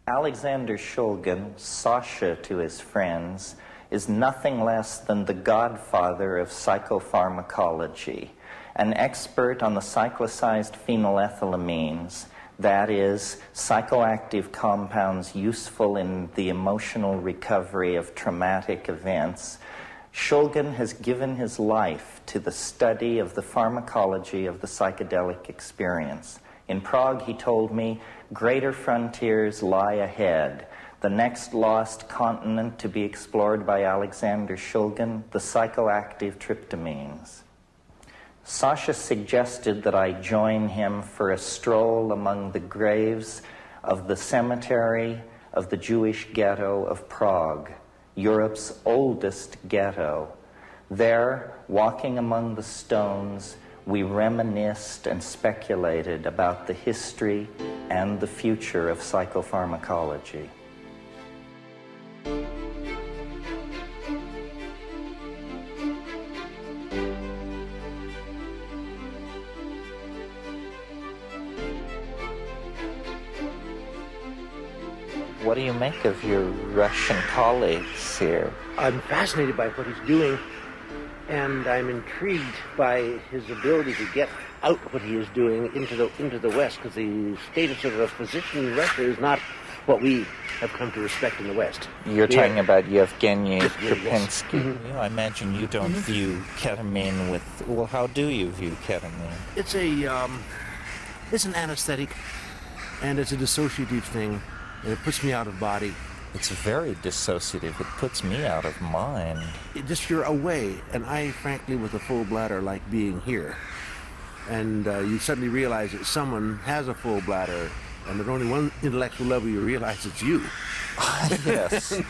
Alexander Shulgin, Sasha to his friends, is nothing less than the godfather of psychopharmacology, an expert on the cyclicized phenylethylamines, that is, psychoactive compounds useful in the emotional recovery of traumatic events. Shulgin has given his life to the study of the pharmacology of the psychedelic experience. In Prague, he told me, greater frontiers lie ahead. The next lost continent to be explored by Alexander Shulgin, the psychoactive tryptamines. Sasha suggested that I join him for a stroll among the graves of the cemetery of the Jewish ghetto of Prague, Europe's oldest ghetto. There, walking among the stones, we reminisced and speculated about the history and the future of psychopharmacology. What do you make of your Russian colleagues here? I'm fascinated by what he's doing, and I'm intrigued by his ability to get out what he is doing into the West, because the status of a physician in Russia is not what we have come to respect in the West. You're talking about Yevgeny Krupensky. Yes. Mm-hmm. I imagine you don't view ketamine with... Well, how do you view ketamine? It's an anesthetic, and it's a dissociative thing, and it puts me out of body. It's very dissociative. It puts me out of mind. You're away, and I, frankly, with a full bladder, like being here. And you suddenly realize that someone has a full bladder, and at only one intellectual level you realize it's you. Yes.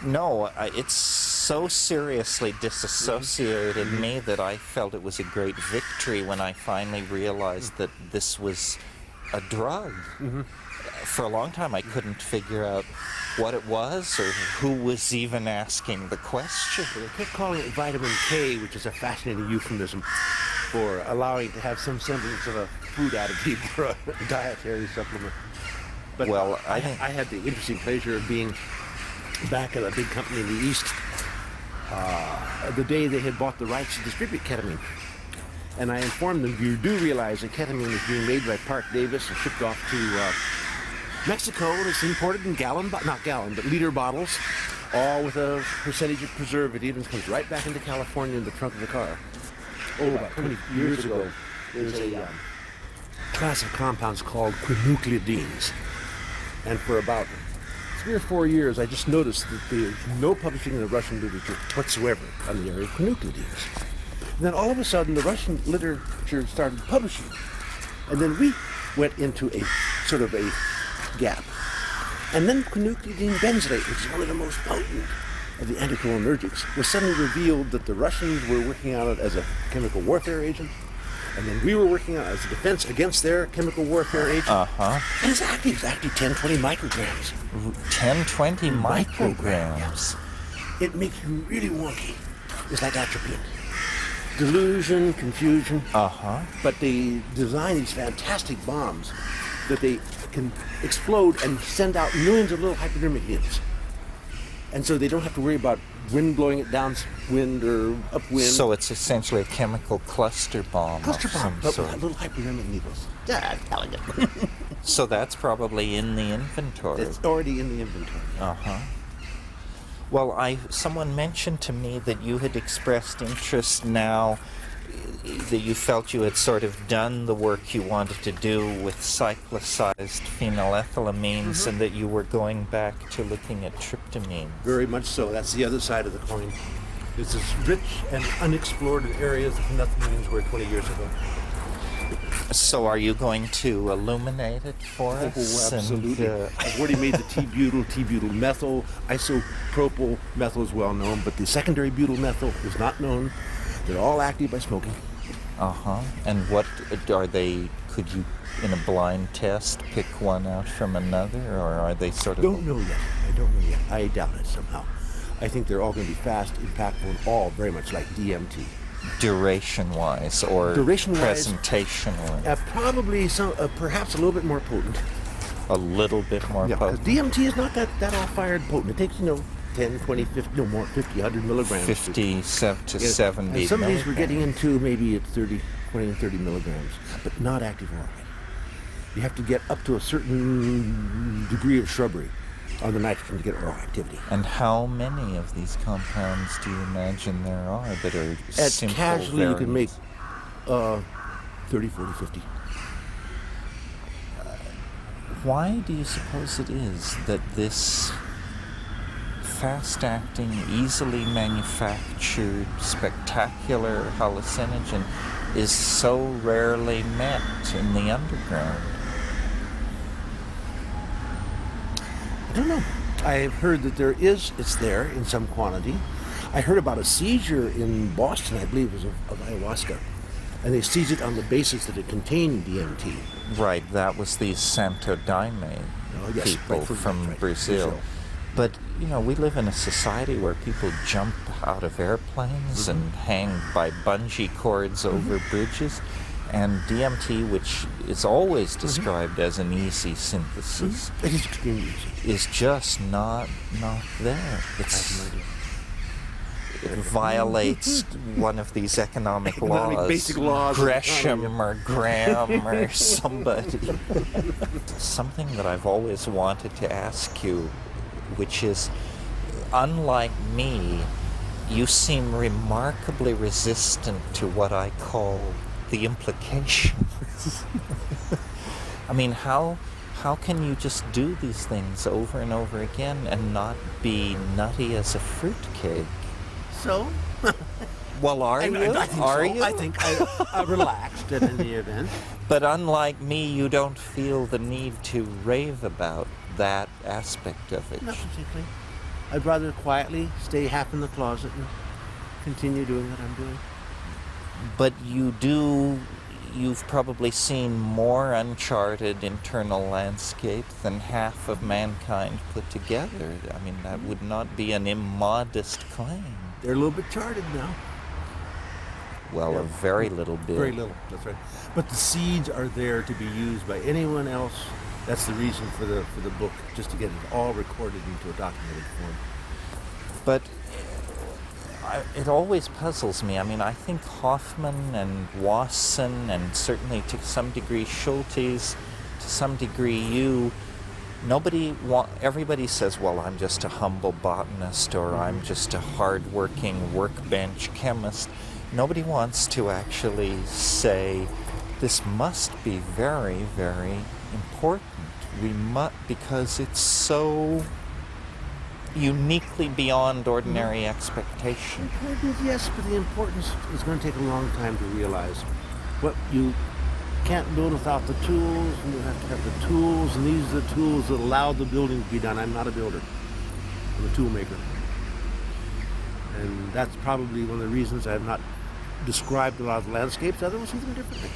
No, it's so seriously disassociated me that I felt it was a great victory when I finally realized that this was a drug. Mm-hmm. For a long time I couldn't figure out what it was or who was even asking the question. They kept calling it vitamin K, which is a fascinating euphemism for allowing to have some semblance of a food additive or a dietary supplement. But well, I had the interesting pleasure of being back at a big company in the East the day they had bought the rights to distribute ketamine. And I informed them, you do realize that ketamine is being made by Park Davis and shipped off to Mexico, and it's imported in liter bottles, all with a percentage of preservative, and comes right back into California in the trunk of the car. About 20 years ago, there was a class of compounds called quinupleidines. And for about 3 or 4 years, I just noticed that there's no publishing in the Russian literature whatsoever on the area of quinupleidines. And then all of a sudden, the Russian literature started publishing. And then we went into a sort of a gap. And then quinupleidine benzylate, which is one of the most potent of the anticholinergics, was suddenly revealed that the Russians were working on it as a chemical warfare agent. And then we were working on it as a defense against their chemical warfare agent. Uh-huh. And it's actually 10, 20 micrograms. 10, 20 micrograms. It makes you really wonky. It's like atropine. Delusion, confusion. Uh-huh. But they design these fantastic bombs that they can explode and send out millions of little hypodermic needles. And so they don't have to worry about wind blowing it downwind or upwind. So it's essentially a chemical cluster bomb. Cluster bomb, but with little hypodermic needles. Yeah, elegant. So that's probably in the inventory. It's already in the inventory. Uh-huh. Well, someone mentioned to me that you had expressed interest now, that you felt you had sort of done the work you wanted to do with cyclicized phenylethylamines, and that you were going back to looking at tryptamine. Very much so. That's the other side of the coin. It's this rich and unexplored areas that phenethylamines were 20 years ago. So are you going to illuminate it for us? Oh, absolutely. I've already made the T-butyl methyl. Isopropyl methyl is well known, but the secondary butyl methyl is not known. They're all active by smoking. Uh-huh. And what are they? Could you, in a blind test, pick one out from another, or are they sort of... Don't know yet. I don't know yet. I doubt it somehow. I think they're all going to be fast, impactful, and all very much like DMT. Duration-wise or presentation-wise? Probably perhaps a little bit more potent. A little bit more Yeah, potent? DMT is not that all-fired potent. It takes, 10, 20, 50, no more, 50, 100 milligrams. 50 to 70 and some of these we're milligrams. getting into maybe at 20 and 30 milligrams, but not active oral. You have to get up to a certain degree of shrubbery on the nitrogen to get oral activity. And how many of these compounds do you imagine there are that are simple Casually, variants? you can make 30, 40, 50. Why do you suppose it is that this fast-acting, easily manufactured, spectacular hallucinogen is so rarely met in the underground? I don't know. I've heard that it's there in some quantity. I heard about a seizure in Boston, I believe it was of ayahuasca. And they seized it on the basis that it contained DMT. Right, that was the Santo Daime people from Brazil. But, we live in a society where people jump out of airplanes and hang by bungee cords over bridges. And DMT, which is always described as an easy synthesis, It is extremely easy. is just not there. It violates one of these economic laws, basic laws, Gresham or Graham or somebody. Something that I've always wanted to ask you, which is, unlike me, you seem remarkably resistant to what I call the implications. I mean, how can you just do these things over and over again and not be nutty as a fruitcake? So? Well, are you? I think are so. you? I think I relaxed at any event. But unlike me, you don't feel the need to rave about that aspect of it. Not particularly. I'd rather quietly stay half in the closet and continue doing what I'm doing. But you've probably seen more uncharted internal landscape than half of mankind put together. I mean, that would not be an immodest claim. They're a little bit charted now. Well, Yeah. a very little bit. Very little, that's right. But the seeds are there to be used by anyone else. That's the reason for the book, just to get it all recorded into a documented form. But it always puzzles me. I mean, I think Hoffman and Wasson, and certainly to some degree Schultes, to some degree you, everybody says, well, I'm just a humble botanist, or I'm just a hard-working workbench chemist. Nobody wants to actually say, this must be very, very important. Because it's so uniquely beyond ordinary expectation. Important, yes, but the importance is going to take a long time to realize. What you can't build without the tools, and you have to have the tools, and these are the tools that allow the building to be done. I'm not a builder. I'm a tool maker. And that's probably one of the reasons I have not described a lot of landscapes. Others will see them differently.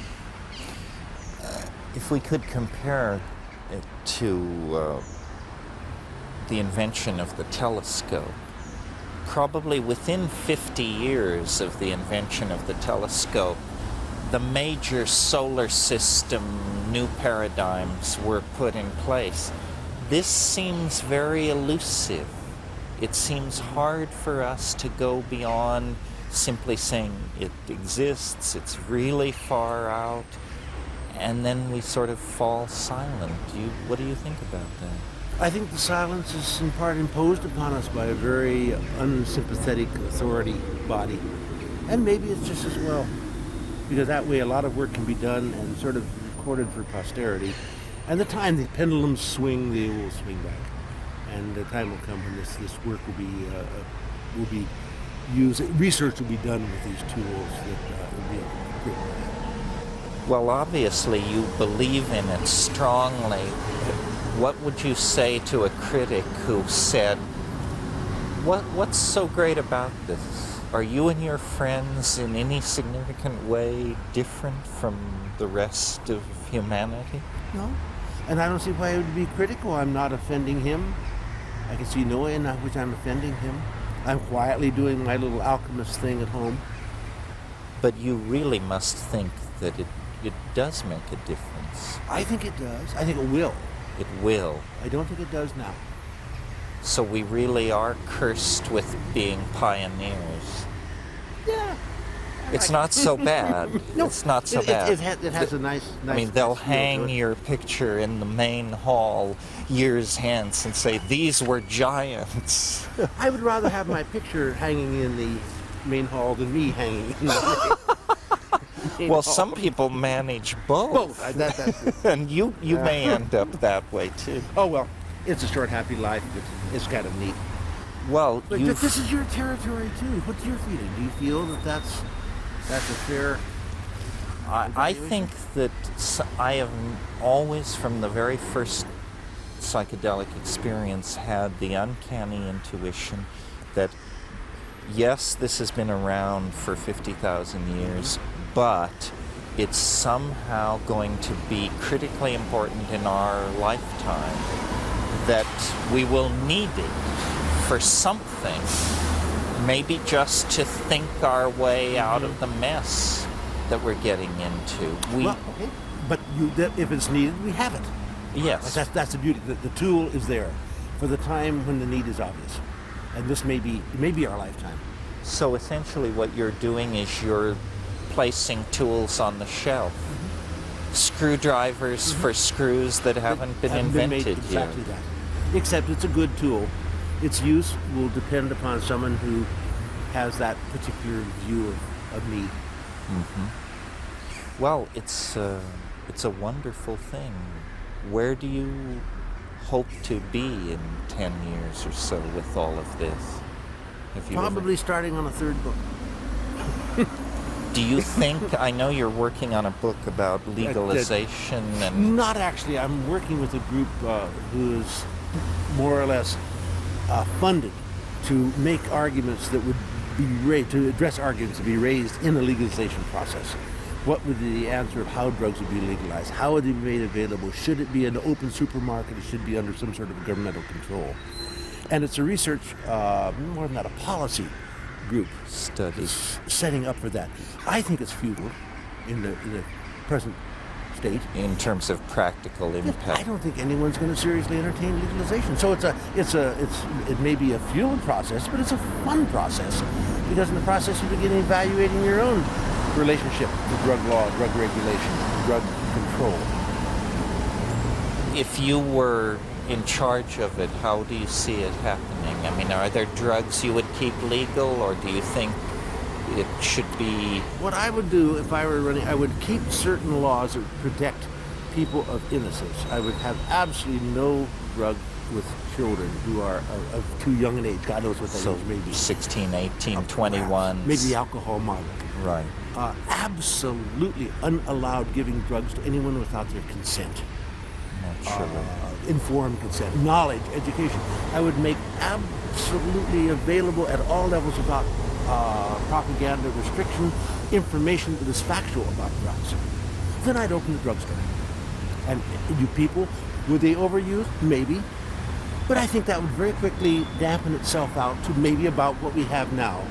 If we could compare it to the invention of the telescope, probably within 50 years of the invention of the telescope, the major solar system new paradigms were put in place. This seems very elusive. It seems hard for us to go beyond simply saying it exists, it's really far out, and then we sort of fall silent. What do you think about that? I think the silence is in part imposed upon us by a very unsympathetic authority body. And maybe it's just as well. Because that way a lot of work can be done and sort of recorded for posterity. And the time the pendulums swing, they will swing back. And the time will come when this work will be used, research will be done with these tools that will be a great benefit. Well, obviously you believe in it strongly. What would you say to a critic who said, what's so great about this? Are you and your friends in any significant way different from the rest of humanity? No. And I don't see why it would be critical. I'm not offending him. I can see no way in which I'm offending him. I'm quietly doing my little alchemist thing at home. But you really must think that it does make a difference. I think it does. I think it will. It will. I don't think it does now. So we really are cursed with being pioneers. Yeah. It's not so bad. No, it's not so bad. It has a nice. I mean, they'll nice feel to hang it. your picture in the main hall years hence and say, these were giants. I would rather have my picture hanging in the main hall than me hanging in the main Well, hall. some people manage both. Both. That's And you may end up that way, too. Oh, well, it's a short, happy life. It's kind of neat. Well, But this is your territory, too. What's your feeling? Do you feel that that's a fair... I think that I have always, from the very first psychedelic experience, had the uncanny intuition that, yes, this has been around for 50,000 years, but it's somehow going to be critically important in our lifetime, that we will need it for something, maybe just to think our way out of the mess that we're getting into. Well, okay. But if it's needed, we have it. Yes. That's the beauty. The tool is there for the time when the need is obvious. And this may be our lifetime. So essentially what you're doing is you're placing tools on the shelf. Screwdrivers for screws that haven't been invented made exactly yet. that. Except it's a good tool. Its use will depend upon someone who has that particular view of need. Well, it's a wonderful thing. Where do you hope to be in 10 years or so with all of this? Have you Probably starting on a third book. Do you think, I know you're working on a book about legalization and... Not actually. I'm working with a group who is more or less funded to make arguments that would be raised, to address arguments to be raised in the legalization process. What would be the answer of how drugs would be legalized? How would they be made available? Should it be an open supermarket? It should be under some sort of governmental control. And it's a research, more than that, a policy group Study. setting up for that. I think it's futile in the present state. In terms of practical impact. I don't think anyone's going to seriously entertain legalization. So it may be a futile process, but it's a fun process, because in the process you begin evaluating your own relationship to drug law, drug regulation, drug control. If you were in charge of it, how do you see it happening? I mean, are there drugs you would keep legal, or do you think it should be... What I would do if I were running, I would keep certain laws that protect people of innocence. I would have absolutely no drug with children who are of too young an age. God knows what that age may be. 16, 18, 21. Maybe the alcohol model. Right. Absolutely unallowed giving drugs to anyone without their consent. Naturally. Informed consent, knowledge, education. I would make absolutely available at all levels about propaganda, restriction, information that is factual about drugs. Then I'd open the drugstore. And you people, would they overuse? Maybe. But I think that would very quickly dampen itself out to maybe about what we have now.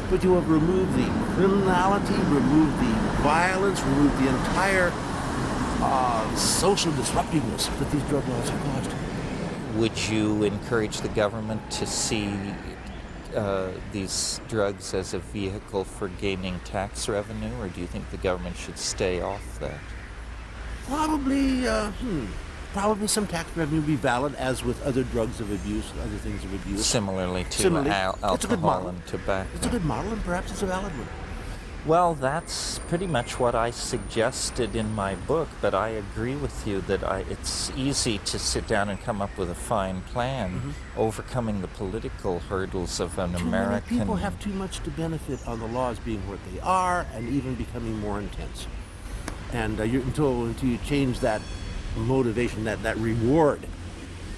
But you have removed the criminality, removed the violence, removed the entire social disruptiveness that these drug laws have caused. Would you encourage the government to see these drugs as a vehicle for gaining tax revenue, or do you think the government should stay off that? Probably some tax revenue would be valid, as with other drugs of abuse, other things of abuse. Similarly to alcohol and tobacco. It's a good model, and perhaps it's a valid one. Well, that's pretty much what I suggested in my book, but I agree with you that it's easy to sit down and come up with a fine plan, overcoming the political hurdles of an American... Too many people have too much to benefit on the laws being what they are, and even becoming more intense. And until you change that motivation, that reward.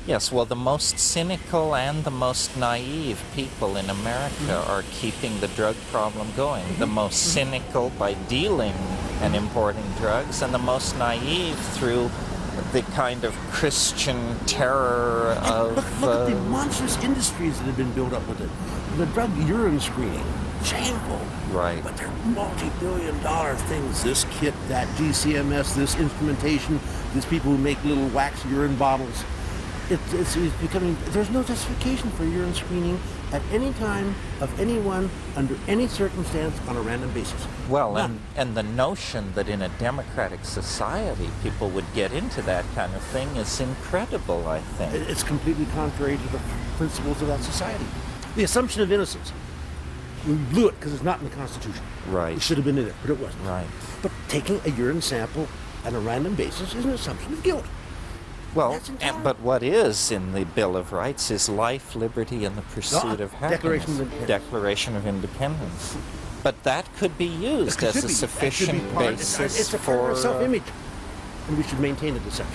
Yes, well, the most cynical and the most naive people in America are keeping the drug problem going. The most cynical by dealing and importing drugs, and the most naive through the kind of Christian terror of... Look at the monstrous industries that have been built up with it. The drug urine screening. shameful. Right. But they're multi-billion-dollar things. This kit, that GCMS, this instrumentation, these people who make little wax urine bottles. It's becoming, there's no justification for urine screening at any time of anyone under any circumstance on a random basis. Well, and the notion that in a democratic society people would get into that kind of thing is incredible, I think. It's completely contrary to the principles of that society. The assumption of innocence. We blew it because it's not in the Constitution. Right. It should have been in it, but it wasn't. Right. But taking a urine sample on a random basis is an assumption of guilt. Well, but what is in the Bill of Rights is life, liberty, and the pursuit of happiness. Declaration of Independence. But that could be used as a sufficient basis it's a for self-image, and we should maintain it as such.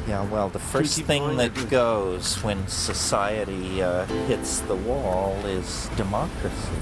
Yeah, well, the first thing that goes when society hits the wall is democracy.